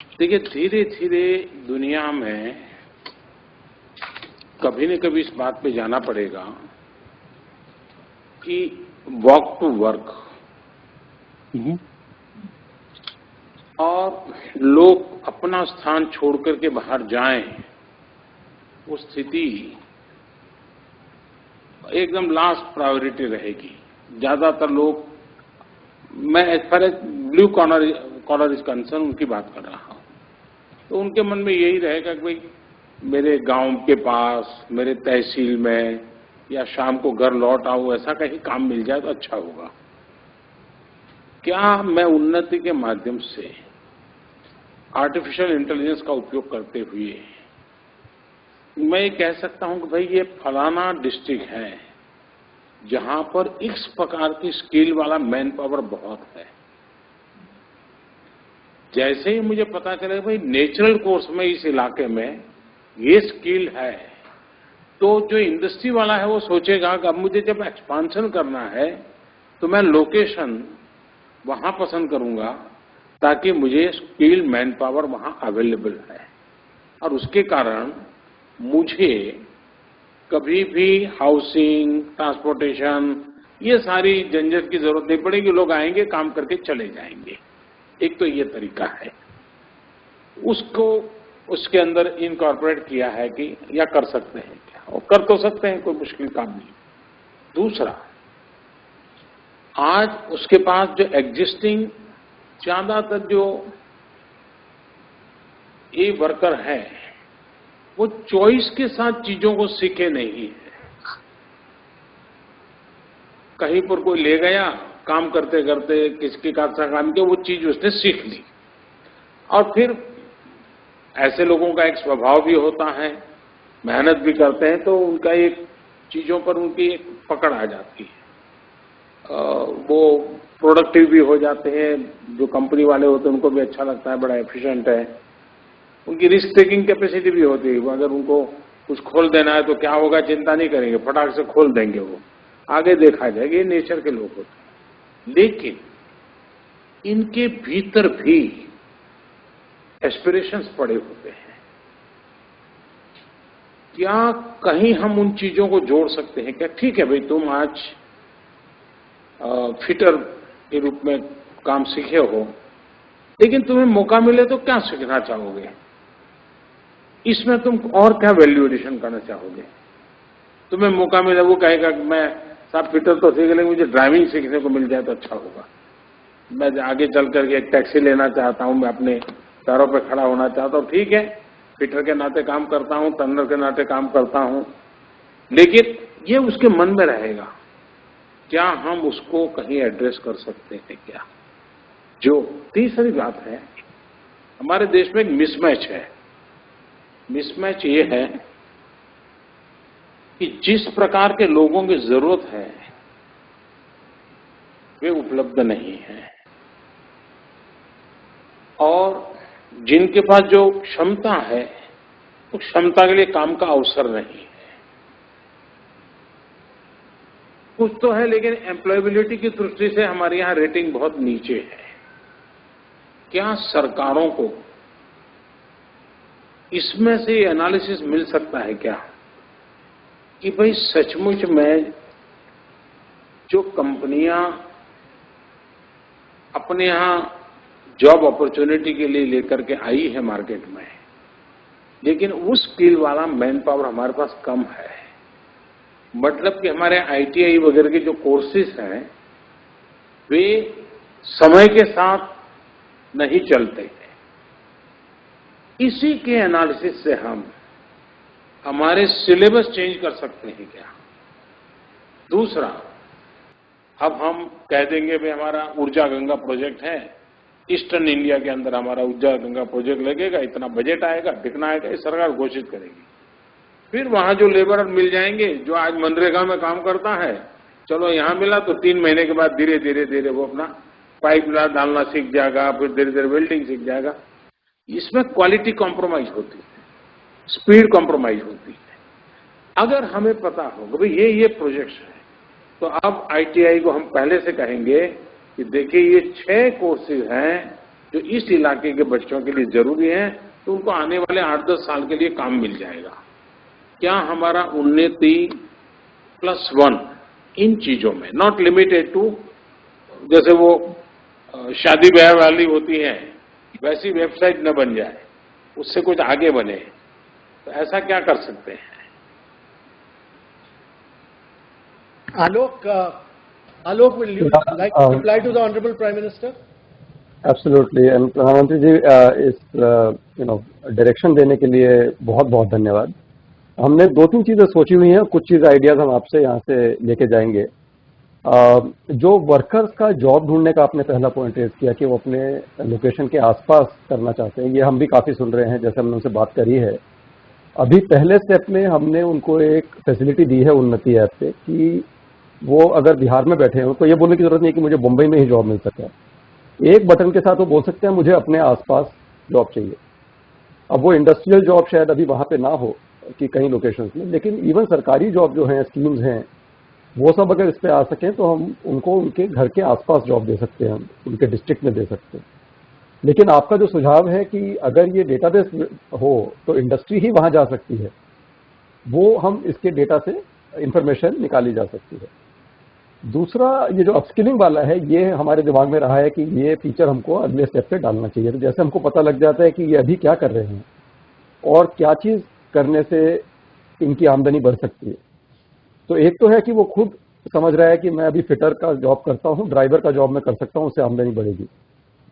देखिए, धीरे धीरे दुनिया में कभी न कभी इस बात पे जाना पड़ेगा कि वॉक टू वर्क और लोग अपना स्थान छोड़ करके बाहर जाएं, वो स्थिति एकदम लास्ट प्रायोरिटी रहेगी। ज्यादातर लोग, मैं as far as blue collar is concern उनकी बात कर रहा हूं, तो उनके मन में यही रहेगा कि भाई मेरे गांव के पास, मेरे तहसील में या शाम को घर लौट आऊं, ऐसा कहीं काम मिल जाए तो अच्छा होगा। क्या मैं उन्नति के माध्यम से आर्टिफिशियल इंटेलिजेंस का उपयोग करते हुए मैं ये कह सकता हूं कि भाई ये फलाना डिस्ट्रिक्ट है जहां पर इस प्रकार की स्किल वाला मैन पावर बहुत है। जैसे ही मुझे पता चले भाई नेचुरल कोर्स में इस इलाके में ये स्किल है, तो जो इंडस्ट्री वाला है वो सोचेगा कि अब मुझे जब एक्सपांशन करना है तो मैं लोकेशन वहां पसंद करूंगा ताकि मुझे स्किल मैन पावर वहां अवेलेबल है, और उसके कारण मुझे कभी भी हाउसिंग, ट्रांसपोर्टेशन, ये सारी झंझट की जरूरत नहीं पड़ेगी। लोग आएंगे, काम करके चले जाएंगे। एक तो ये तरीका है, उसको उसके अंदर इनकॉर्पोरेट किया है कि या कर सकते हैं क्या, और कर तो सकते हैं, कोई मुश्किल काम नहीं। दूसरा, आज उसके पास जो एग्जिस्टिंग ज्यादातर जो ये वर्कर है वो चॉइस के साथ चीजों को सीखे नहीं है। कहीं पर कोई ले गया, काम करते करते किसके का काम किया, वो चीज उसने सीख ली। और फिर ऐसे लोगों का एक स्वभाव भी होता है, मेहनत भी करते हैं, तो उनका एक चीजों पर उनकी एक पकड़ आ जाती है। वो प्रोडक्टिव भी हो जाते हैं, जो कंपनी वाले होते हैं उनको भी अच्छा लगता है, बड़ा एफिशिएंट है। उनकी रिस्क टेकिंग कैपेसिटी भी होती है। अगर उनको कुछ खोल देना है तो क्या होगा चिंता नहीं करेंगे, फटाक से खोल देंगे, वो आगे देखा जाएगा। ये नेचर के लोग होते हैं। लेकिन इनके भीतर भी एस्पिरेशंस पड़े होते हैं। क्या कहीं हम उन चीजों को जोड़ सकते हैं क्या? ठीक है भाई, तुम आज फिटर के रूप में काम सीखे हो, लेकिन तुम्हें मौका मिले तो क्या सीखना चाहोगे? इसमें तुम और क्या वैल्यू एडिशन करना चाहोगे? तुम्हें मौका मिले, वो कहेगा कि मैं साहब फिटर तो सीख, लेकिन मुझे ड्राइविंग सीखने को मिल जाए तो अच्छा होगा। मैं आगे चल करके एक टैक्सी लेना चाहता हूं, मैं अपने पैरों पर खड़ा होना चाहता हूं। ठीक है, फिटर के नाते काम करता हूं, टर्नर के नाते काम करता हूं, लेकिन ये उसके मन में रहेगा। क्या हम उसको कहीं एड्रेस कर सकते हैं क्या? जो तीसरी बात है, हमारे देश में एक मिसमैच है। मिसमैच ये है कि जिस प्रकार के लोगों की जरूरत है वे उपलब्ध नहीं है, और जिनके पास जो क्षमता है तो क्षमता के लिए काम का अवसर नहीं है। कुछ तो है, लेकिन एम्प्लॉयबिलिटी की दृष्टि से हमारे यहां रेटिंग बहुत नीचे है। क्या सरकारों को इसमें से एनालिसिस मिल सकता है क्या कि भाई सचमुच में जो कंपनियां अपने यहां जॉब अपॉर्चुनिटी के लिए लेकर के आई है मार्केट में, लेकिन उस स्किल वाला मैन पावर हमारे पास कम है। मतलब कि हमारे आईटीआई वगैरह के जो कोर्सेज हैं वे समय के साथ नहीं चलते हैं। इसी के एनालिसिस से हम हमारे सिलेबस चेंज कर सकते हैं क्या? दूसरा, अब हम कह देंगे भाई हमारा ऊर्जा गंगा प्रोजेक्ट है, ईस्टर्न इंडिया के अंदर हमारा ऊर्जा गंगा प्रोजेक्ट लगेगा, इतना बजट आएगा, बिकना आएगा, ये सरकार घोषित करेगी। फिर वहां जो लेबर मिल जाएंगे जो आज मनरेगा में काम करता है, चलो यहां मिला तो 3 महीने के बाद धीरे धीरे धीरे वो अपना पाइप डालना सीख जाएगा, फिर धीरे धीरे वेल्डिंग सीख जाएगा। इसमें क्वालिटी कॉम्प्रोमाइज होती है, स्पीड कॉम्प्रोमाइज होती है। अगर हमें पता हो कि भाई ये प्रोजेक्ट्स है, तो अब आईटीआई को हम पहले से कहेंगे कि देखिए ये 6 कोर्सेज हैं, जो इस इलाके के बच्चों के लिए जरूरी है, तो उनको आने वाले 8-10 साल के लिए काम मिल जाएगा। क्या हमारा उन्नति +1 इन चीजों में, नॉट लिमिटेड टू जैसे वो शादी ब्याह वाली होती है वैसी वेबसाइट न बन जाए, उससे कुछ आगे बने, तो ऐसा क्या कर सकते हैं? Alok, will you like to reply to the Honorable Prime Minister? Absolutely. And प्रधानमंत्री जी, इस डायरेक्शन देने के लिए बहुत बहुत धन्यवाद। हमने 2-3 चीजें सोची हुई हैं, कुछ चीज आइडियाज हम आपसे यहाँ से लेके जाएंगे। जो वर्कर्स का जॉब ढूंढने का आपने पहला पॉइंट रेज किया कि वो अपने लोकेशन के आसपास करना चाहते हैं, ये हम भी काफी सुन रहे हैं, जैसे हमने उनसे बात करी है। अभी पहले स्टेप में हमने उनको एक फैसिलिटी दी है उन्नति ऐप पे कि वो अगर बिहार में बैठे हो तो ये बोलने की जरूरत नहीं कि मुझे मुंबई में ही जॉब मिल सके। एक बटन के साथ वो बोल सकते हैं मुझे अपने आसपास जॉब चाहिए। अब वो इंडस्ट्रियल जॉब शायद अभी वहां पे ना हो कि कई लोकेशंस में, लेकिन इवन सरकारी जॉब जो है, स्कीम्स हैं, वो सब अगर इस पे आ सकें तो हम उनको उनके घर के आसपास जॉब दे सकते हैं, उनके डिस्ट्रिक्ट में दे सकते हैं। लेकिन आपका जो सुझाव है कि अगर ये डेटाबेस हो तो इंडस्ट्री ही वहां जा सकती है, वो हम इसके डेटा से इंफॉर्मेशन निकाली जा सकती है। दूसरा, ये जो अपस्किलिंग वाला है, ये हमारे दिमाग में रहा है कि ये फीचर हमको अगले स्टेप पे डालना चाहिए। तो जैसे हमको पता लग जाता है कि ये अभी क्या कर रहे हैं और क्या चीज करने से इनकी आमदनी बढ़ सकती है। तो एक तो है कि वो खुद समझ रहा है कि मैं अभी फिटर का जॉब करता हूं, ड्राइवर का जॉब मैं कर सकता हूं, उससे आमदनी बढ़ेगी।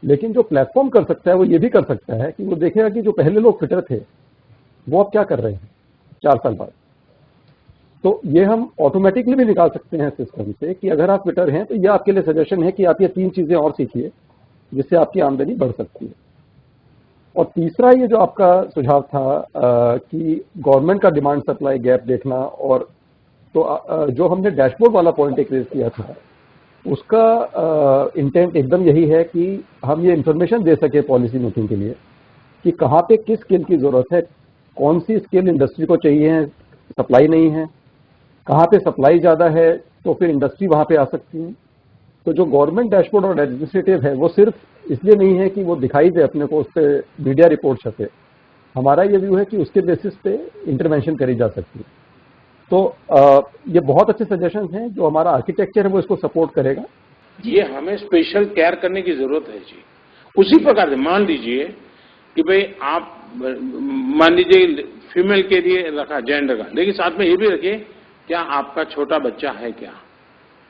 लेकिन जो प्लेटफॉर्म कर सकता है वो ये भी कर सकता है कि वो देखेगा कि जो पहले लोग फिटर थे वो अब क्या कर रहे हैं 4 साल बाद। तो ये हम ऑटोमेटिकली भी निकाल सकते हैं सिस्टम से कि अगर आप फिटर हैं तो ये आपके लिए सजेशन है कि आप ये 3 चीजें और सीखिए जिससे आपकी आमदनी बढ़ सकती है। और तीसरा, ये जो आपका सुझाव था कि गवर्नमेंट का डिमांड सप्लाई गैप देखना, और तो जो हमने डैशबोर्ड वाला पॉइंट एक रेज किया था, उसका इंटेंट एकदम यही है कि हम ये इंफॉर्मेशन दे सके पॉलिसी मेकिंग के लिए कि कहाँ पे किस स्किल की जरूरत है, कौन सी स्किल इंडस्ट्री को चाहिए, सप्लाई नहीं है, कहाँ पे सप्लाई ज्यादा है तो फिर इंडस्ट्री वहां पे आ सकती है। तो जो गवर्नमेंट डैशबोर्ड और एडमिनिस्ट्रेटिव है वो सिर्फ इसलिए नहीं है कि वो दिखाई दे अपने को, उस पर मीडिया रिपोर्ट छपे। हमारा ये व्यू है कि उसके बेसिस पे इंटरवेंशन करी जा सकती है। तो ये बहुत अच्छे सजेशन हैं, जो हमारा आर्किटेक्चर है वो इसको सपोर्ट करेगा। ये हमें स्पेशल केयर करने की जरूरत है जी। उसी प्रकार से मान लीजिए कि भाई आप मान लीजिए फीमेल के लिए रखा जेंडर का, लेकिन साथ में ये भी रखिए क्या आपका छोटा बच्चा है क्या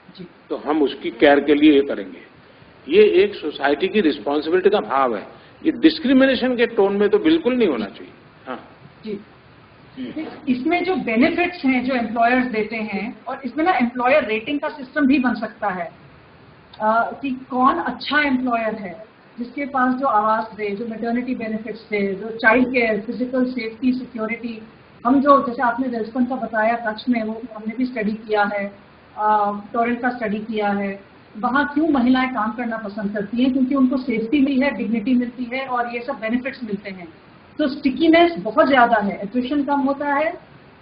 जी, तो हम उसकी केयर के लिए ये करेंगे। ये एक सोसाइटी की रिस्पॉन्सिबिलिटी का भाव है। ये डिस्क्रिमिनेशन के टोन में तो बिल्कुल नहीं होना चाहिए। हाँ जी, इसमें जो बेनिफिट्स हैं जो एम्प्लॉयर्स देते हैं, और इसमें ना एम्प्लॉयर रेटिंग का सिस्टम भी बन सकता है कि कौन अच्छा एम्प्लॉयर है, जिसके पास जो आवास दे, जो मैटरनिटी बेनिफिट्स दे, जो child care, physical safety, security. हम जो जैसे आपने रेस्पॉन्स का बताया कच्छ में, वो हमने भी स्टडी किया है, टोरेंट का स्टडी किया है। वहाँ क्यों महिलाएं काम करना पसंद करती हैं? क्योंकि उनको सेफ्टी मिली है, डिग्निटी मिलती है और ये सब बेनिफिट्स मिलते हैं। तो स्टिकीनेस बहुत ज्यादा है, एट्रिशन कम होता है,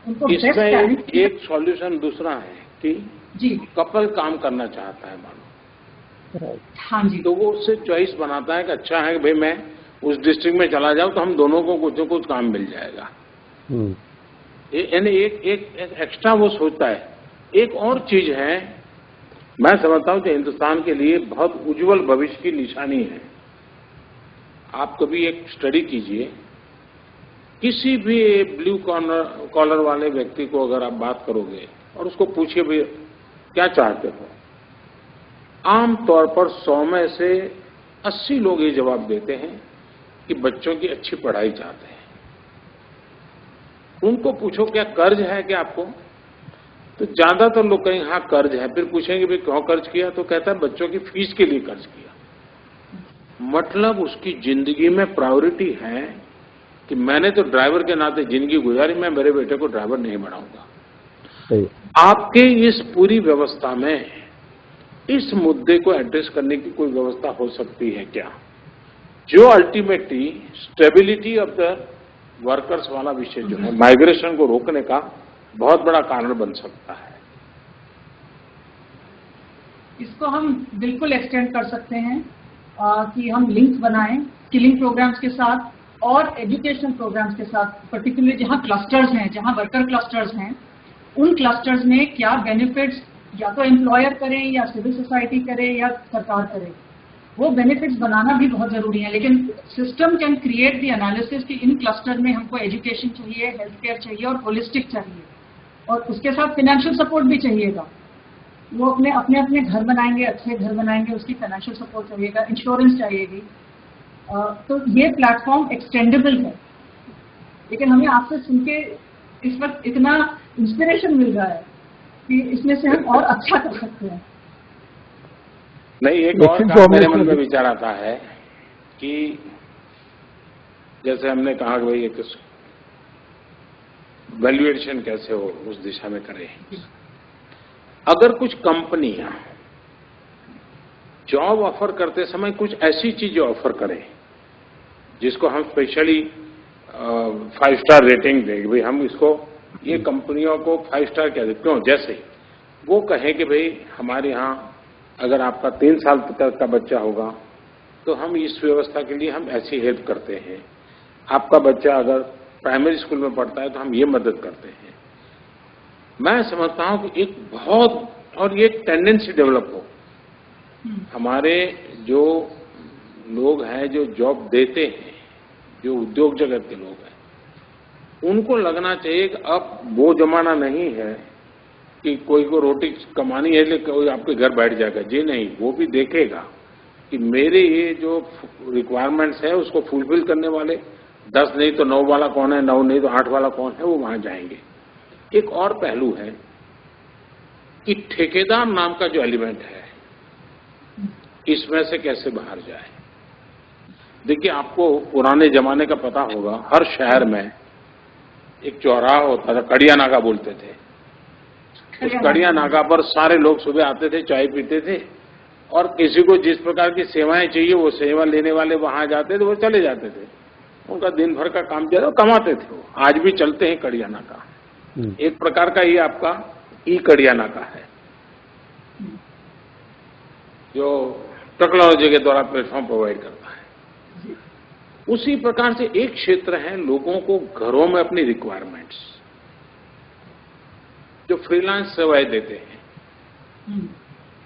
उनको इसमें एक सॉल्यूशन दूसरा है कि जी कपल काम करना चाहता है मानो, हाँ जी, तो वो उससे चॉइस बनाता है कि अच्छा है कि भाई मैं उस डिस्ट्रिक्ट में चला जाऊं तो हम दोनों को कुछ न कुछ काम मिल जाएगा। यानी एक एक्स्ट्रा वो सोचता है। एक और चीज है, मैं समझता हूं कि हिंदुस्तान के लिए बहुत उज्जवल भविष्य की निशानी है। आप कभी एक स्टडी कीजिए, किसी भी ब्लू कॉलर वाले व्यक्ति को अगर आप बात करोगे और उसको पूछिए भाई क्या चाहते हो, आमतौर पर 100 में से 80 लोग ये जवाब देते हैं कि बच्चों की अच्छी पढ़ाई चाहते हैं। उनको पूछो क्या कर्ज है क्या आपको, तो ज्यादातर लोग कहेंगे हाँ कर्ज है। फिर पूछेंगे भाई क्यों कर्ज किया, तो कहता है बच्चों की फीस के लिए कर्ज किया। मतलब उसकी जिंदगी में प्रायोरिटी है कि मैंने तो ड्राइवर के नाते जिंदगी गुजारी, मैं मेरे बेटे को ड्राइवर नहीं बनाऊंगा। आपके इस पूरी व्यवस्था में इस मुद्दे को एड्रेस करने की कोई व्यवस्था हो सकती है क्या, जो ultimately stability of the workers वाला विषय जो है, माइग्रेशन को रोकने का बहुत बड़ा कारण बन सकता है। इसको हम बिल्कुल एक्सटेंड कर सकते हैं कि हम लिंक्स बनाएं स्किलिंग प्रोग्राम्स के साथ और एजुकेशन प्रोग्राम्स के साथ, पर्टिकुलरली जहां क्लस्टर्स हैं, जहां वर्कर क्लस्टर्स हैं, उन क्लस्टर्स में क्या बेनिफिट्स या तो एम्प्लॉयर करें या सिविल सोसाइटी करे या सरकार करे, वो बेनिफिट्स बनाना भी बहुत जरूरी है। लेकिन system can create the analysis कि इन क्लस्टर में हमको एजुकेशन चाहिए, हेल्थ केयर चाहिए और होलिस्टिक चाहिए, और उसके साथ फाइनेंशियल सपोर्ट भी चाहिएगा। वो अपने अपने घर बनाएंगे, अच्छे घर बनाएंगे, उसकी फाइनेंशियल सपोर्ट चाहिएगा, इंश्योरेंस चाहिएगी। तो ये प्लेटफॉर्म एक्सटेंडेबल है, लेकिन हमें आपसे सुन के इस वक्त इतना इंस्पिरेशन मिल रहा है कि इसमें से हम और अच्छा कर सकते हैं। नहीं, एक और काम मेरे मन में विचार आता है कि जैसे हमने कहा कि भाई एक वैल्यूएशन कैसे हो, उस दिशा में करें। अगर कुछ कंपनियां जॉब ऑफर करते समय कुछ ऐसी चीजें ऑफर करें जिसको हम स्पेशली 5 स्टार रेटिंग देंगे, भाई हम इसको, ये कंपनियों को 5 स्टार क्या देते, क्यों? जैसे वो कहें कि भाई हमारे यहाँ अगर आपका 3 साल तक का बच्चा होगा तो हम इस व्यवस्था के लिए हम ऐसी हेल्प करते हैं, आपका बच्चा अगर प्राइमरी स्कूल में पढ़ता है तो हम ये मदद करते हैं। मैं समझता हूं कि एक बहुत, और ये टेंडेंसी डेवलप हो, हमारे जो लोग हैं जो जॉब देते हैं, जो उद्योग जगत के लोग हैं, उनको लगना चाहिए कि अब वो जमाना नहीं है कि कोई को रोटी कमानी है लेकिन कोई आपके घर बैठ जाएगा। जी नहीं, वो भी देखेगा कि मेरे ये जो रिक्वायरमेंट्स है उसको फुलफिल करने वाले 10 नहीं तो 9 वाला कौन है, 9 नहीं तो 8 वाला कौन है, वो वहां जाएंगे। एक और पहलू है कि ठेकेदार नाम का जो एलिमेंट है, इसमें से कैसे बाहर जाए। देखिए, आपको पुराने जमाने का पता होगा, हर शहर में एक चौराहा होता था, कड़िया नाका बोलते थे। उस कड़िया नाका पर सारे लोग सुबह आते थे, चाय पीते थे, और किसी को जिस प्रकार की सेवाएं चाहिए वो सेवा लेने वाले वहां जाते थे, वो चले जाते थे, उनका दिन भर का काम चला, कमाते थे वो। आज भी चलते हैं कड़िया नाका। एक प्रकार का ये आपका ई कड़िया नाका है, जो टेक्नोलॉजी के द्वारा प्लेटफॉर्म प्रोवाइड करता है। उसी प्रकार से एक क्षेत्र है लोगों को घरों में अपनी रिक्वायरमेंट्स, जो फ्रीलांस सेवाएं देते हैं।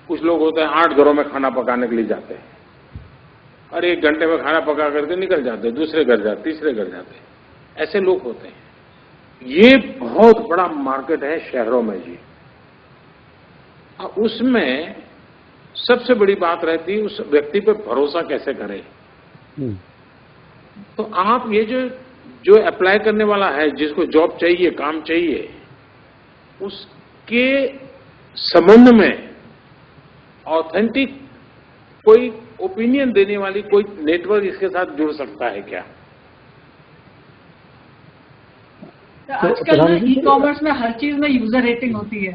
कुछ लोग होते हैं 8 घरों में खाना पकाने के लिए जाते हैं और 1 घंटे में खाना पका करके निकल जाते हैं, दूसरे घर जाते, तीसरे घर जाते हैं। ऐसे लोग होते हैं। ये बहुत बड़ा मार्केट है शहरों में जी। उसमें सबसे बड़ी बात रहती है उस व्यक्ति पे भरोसा कैसे करें। तो आप ये जो अप्लाई करने वाला है, जिसको जॉब चाहिए, काम चाहिए, उसके संबंध में ऑथेंटिक कोई ओपिनियन देने वाली कोई नेटवर्क इसके साथ जुड़ सकता है क्या? तो आजकल ई कॉमर्स में हर चीज में यूजर रेटिंग होती है,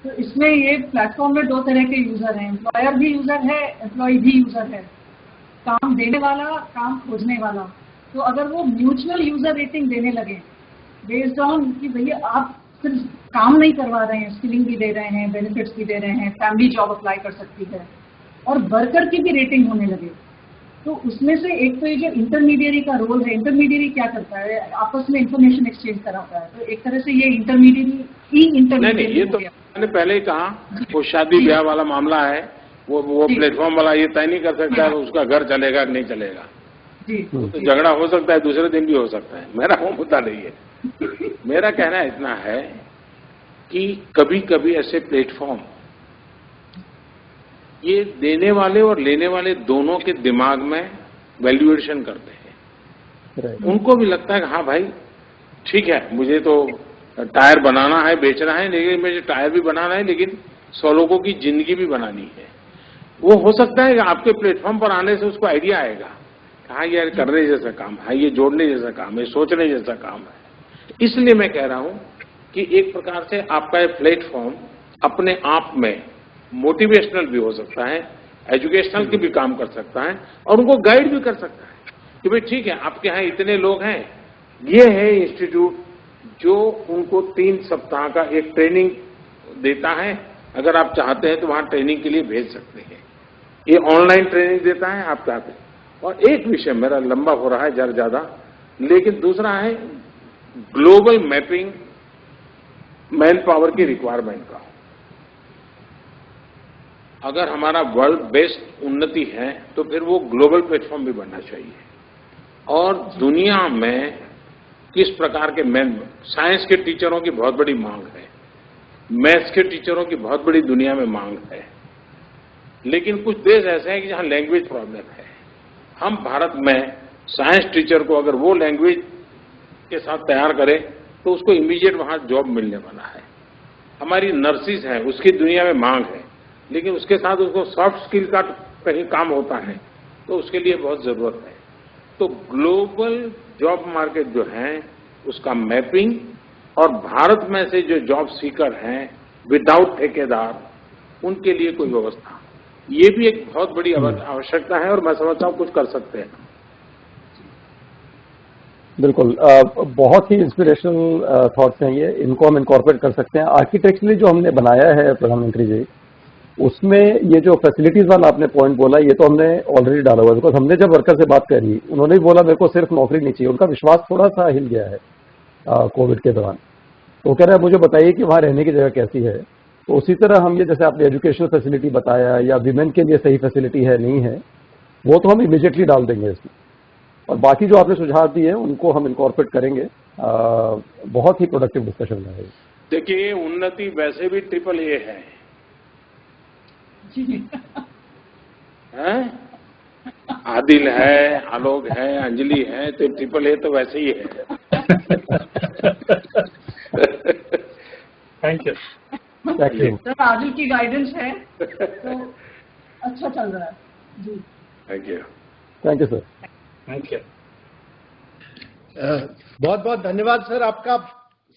तो इसमें ये प्लेटफॉर्म में 2 तरह के यूजर हैं, एम्प्लॉयर भी यूजर है, एम्प्लॉय भी यूजर है, काम देने वाला, काम खोजने वाला। तो अगर वो म्यूचुअल यूजर रेटिंग देने लगे बेस्ड ऑन कि भैया आप सिर्फ काम नहीं करवा रहे हैं, स्किलिंग भी दे रहे हैं, बेनिफिट्स भी दे रहे हैं, फैमिली जॉब अप्लाई कर सकती है, और वर्कर की भी रेटिंग होने लगे, तो उसमें से एक तो ये जो इंटरमीडियरी का रोल है, इंटरमीडियरी क्या करता है, आपस में इंफॉर्मेशन एक्सचेंज कराता है। तो एक तरह से ये इंटरमीडियरी नहीं, ये तो मैंने पहले ही कहा, वो शादी ब्याह वाला मामला है, वो प्लेटफॉर्म वाला ये तय नहीं कर सकता है उसका घर चलेगा कि नहीं चलेगा। तो झगड़ा हो सकता है, दूसरे दिन भी हो सकता है, मेरा वो मुद्दा नहीं है। मेरा कहना इतना है कि कभी कभी ऐसे प्लेटफॉर्म ये देने वाले और लेने वाले दोनों के दिमाग में वैल्यूएशन करते हैं। उनको भी लगता है कि हाँ भाई ठीक है, मुझे तो टायर बनाना है, बेचना है, लेकिन मुझे टायर भी बनाना है, लेकिन 100 लोगों की जिंदगी भी बनानी है। वो हो सकता है कि आपके प्लेटफॉर्म पर आने से उसको आइडिया आएगा, हाँ यार करने जैसा काम है, ये जोड़ने जैसा काम है, सोचने जैसा काम है। इसलिए मैं कह रहा हूं कि एक प्रकार से आपका ये प्लेटफॉर्म अपने आप में मोटिवेशनल भी हो सकता है, एजुकेशनल की भी काम कर सकता है, और उनको गाइड भी कर सकता है कि भाई ठीक है, आपके यहाँ इतने लोग हैं, ये है इंस्टीट्यूट जो उनको 3 सप्ताह का एक ट्रेनिंग देता है, अगर आप चाहते हैं तो वहां ट्रेनिंग के लिए भेज सकते हैं। ये ऑनलाइन ट्रेनिंग देता है आप चाहते। और एक विषय मेरा लंबा हो रहा है जरा ज्यादा, लेकिन दूसरा है ग्लोबल मैपिंग मैन पावर की रिक्वायरमेंट का। अगर हमारा वर्ल्ड बेस्ड उन्नति है तो फिर वो ग्लोबल प्लेटफॉर्म भी बनना चाहिए। और दुनिया में किस प्रकार के मैन, साइंस के टीचरों की बहुत बड़ी मांग है, मैथ्स के टीचरों की बहुत बड़ी दुनिया में मांग है, लेकिन कुछ देश ऐसे हैं कि जहां लैंग्वेज प्रॉब्लम है। हम भारत में साइंस टीचर को अगर वो लैंग्वेज के साथ तैयार करें तो उसको इमीडिएट वहां जॉब मिलने वाला है। हमारी नर्सिस हैं, उसकी दुनिया में मांग है, लेकिन उसके साथ उसको सॉफ्ट स्किल का कहीं काम होता है तो उसके लिए बहुत जरूरत है। तो ग्लोबल जॉब मार्केट जो है उसका मैपिंग, और भारत में से जो जॉब सीकर हैं विदाउट ठेकेदार, उनके लिए कोई व्यवस्था, ये भी एक बहुत बड़ी आवश्यकता है और मैं समझता हूं कुछ कर सकते हैं। बिल्कुल, बहुत ही इंस्पिरेशनल थॉट्स हैं ये, इनको हम इनकॉर्पोरेट कर सकते हैं। आर्किटेक्चरली जो हमने बनाया है प्रधानमंत्री जी, उसमें ये जो फैसिलिटीज वाला आपने पॉइंट बोला, ये तो हमने ऑलरेडी डाला हुआ है। बिकॉज हमने जब वर्कर से बात करी, उन्होंने भी बोला मेरे को सिर्फ नौकरी नहीं चाहिए, उनका विश्वास थोड़ा सा हिल गया है कोविड के दौरान। तो कह रहे हैं मुझे बताइए कि वहाँ रहने की जगह कैसी है। तो उसी तरह हम ये, जैसे आपने एजुकेशनल फैसिलिटी बताया या विमेन के लिए सही फैसिलिटी है नहीं है, वो तो हम इमीडिएटली डाल देंगे इसमें। और बाकी जो आपने सुझाव दिए हैं उनको हम इनकॉर्पोरेट करेंगे। बहुत ही प्रोडक्टिव डिस्कशन है। देखिए, उन्नति वैसे भी AAA है, हैं? आदिल है, आलोक है, अंजलि है, तो AAA तो वैसे ही है। Thank you. Thank you. Sir Adil की गाइडेंस है तो अच्छा चल रहा है जी। Thank you. Thank you sir. Thank you. बहुत बहुत धन्यवाद सर आपका।